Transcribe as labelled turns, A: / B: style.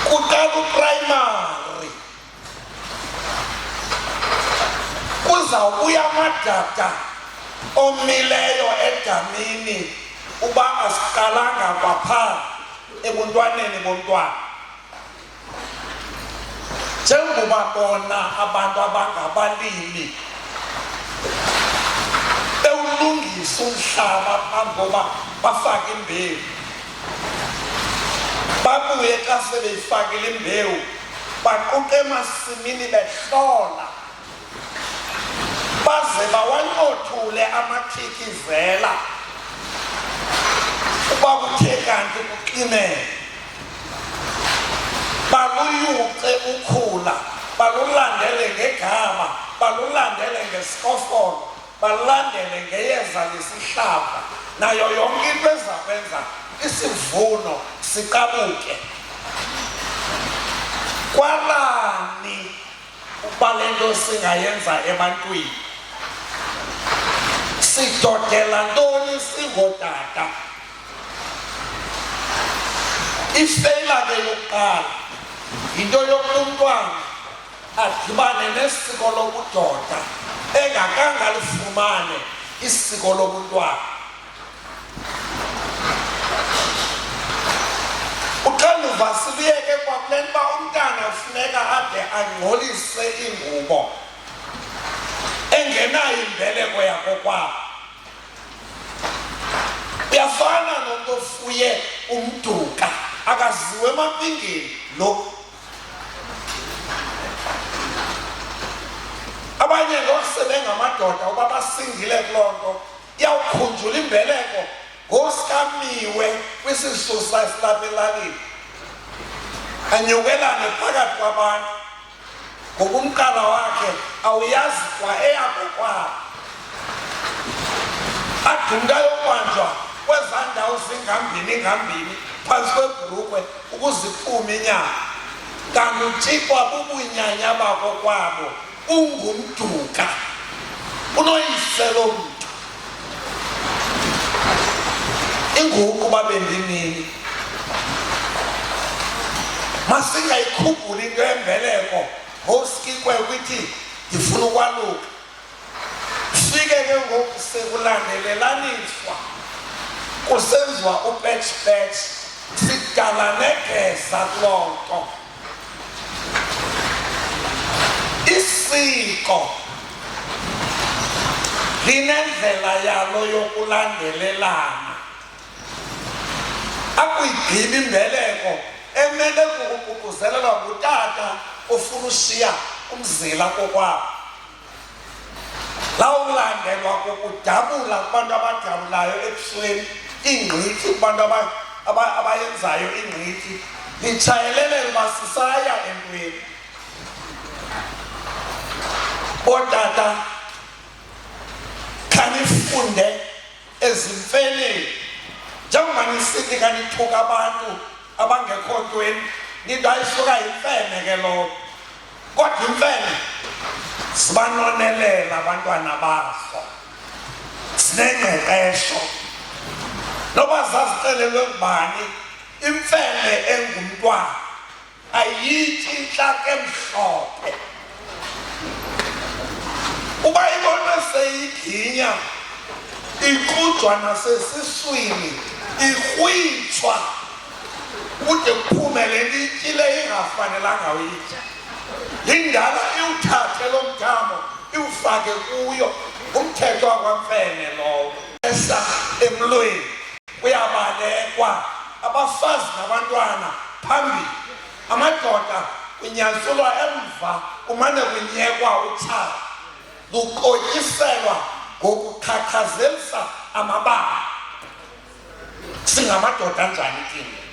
A: kuqala primary kuzawubuya amadada omileyo edamini uba asiqalanga kwapha ebuntwaneni bomntwana njengoba bona abantu abangabalimi bewulungisa umhlaba phambi koba bafake imbewu babuye xa sebeyifakile imbewu baquqa emasimini behlola baze bawancothule amathikizela uba kuthe kanti kuqinele baluyuce ukhula balulandele ngegama balulandele ngesikofolo balulandele ngeyeza lesihlaba nayo yonke into ezakwenza isivuno siqabuke kwalani uba le nto singayenza ebantwini sidodela ntoni singootata ifeyila ke yokuqala yinto yokuba umntwana adibane nesiko lobudoda engakangalifumane isiko lobuntwana uxanduva siliyeke kwakule nto uba umntana funeka ade angcolise ingubo engenayo imbeleko yakokwabo uyafana nomntu ofuye umduka akaziwe emapingeni lo abanye ngokusebengamadoda uba basingile kuloo nto iyawukhunjula imbeleko ngosikamiwe kwisisusa esilapha elalini anyukelane phakathi kwabantu ngokumqala wakhe awuyazi kwa eyakokwabo adumntu ayokubanjwa kwezaa ndawo zingambini phantsi kwebhulukwe ukuze iphume inyama kanti uthixo abubunyanya bakokwabo ungumduka unoyise lo mntu inguku babendinini masingayikhumbuli into yembeleko ngosikikwe ukuthi ndifuna ukwaluka fike ke ngoku sekulandelelaniswa kusenziwa upetch sidala negeza kuloo nto isiko linendlela yalo yokulandelelana akuyigqiba imbeleko emele kukuququzelelwa ngutata ofuna ushiya umzila kokwabo lawulandelwa kukudabula kubantu abadabulayo ebusweni ingqithi kubantu abayenzayo ingqithi litshayelelele uba sisaya entweni ootata khanifunde ezimfeneni njengoba nisithi kanithuka abantu abangekho ntweni into ayisuka yimfene ke loo kodwa imfene sibanonelela abantwana baso sinengqeqesho noba zazixelelwe ngubani imfene engumntwana ayithi intlaka emhlophe uba ibonwe seyiginya iqujwa nasesiswini ikrwitshwa kude kuphume le nto ityile ingafanelanga uyitya lindala iwuthathe lo mthamo iwufake kuyo umthetho wakwamfene lowo esa emlweni uyabalekwa abafazi nabantwana phambili amadoda kunyanzelwa emva kumane kunyekwa utshaba luqotyiselwa ngokukhathazelisa amabala singamadoda njani thina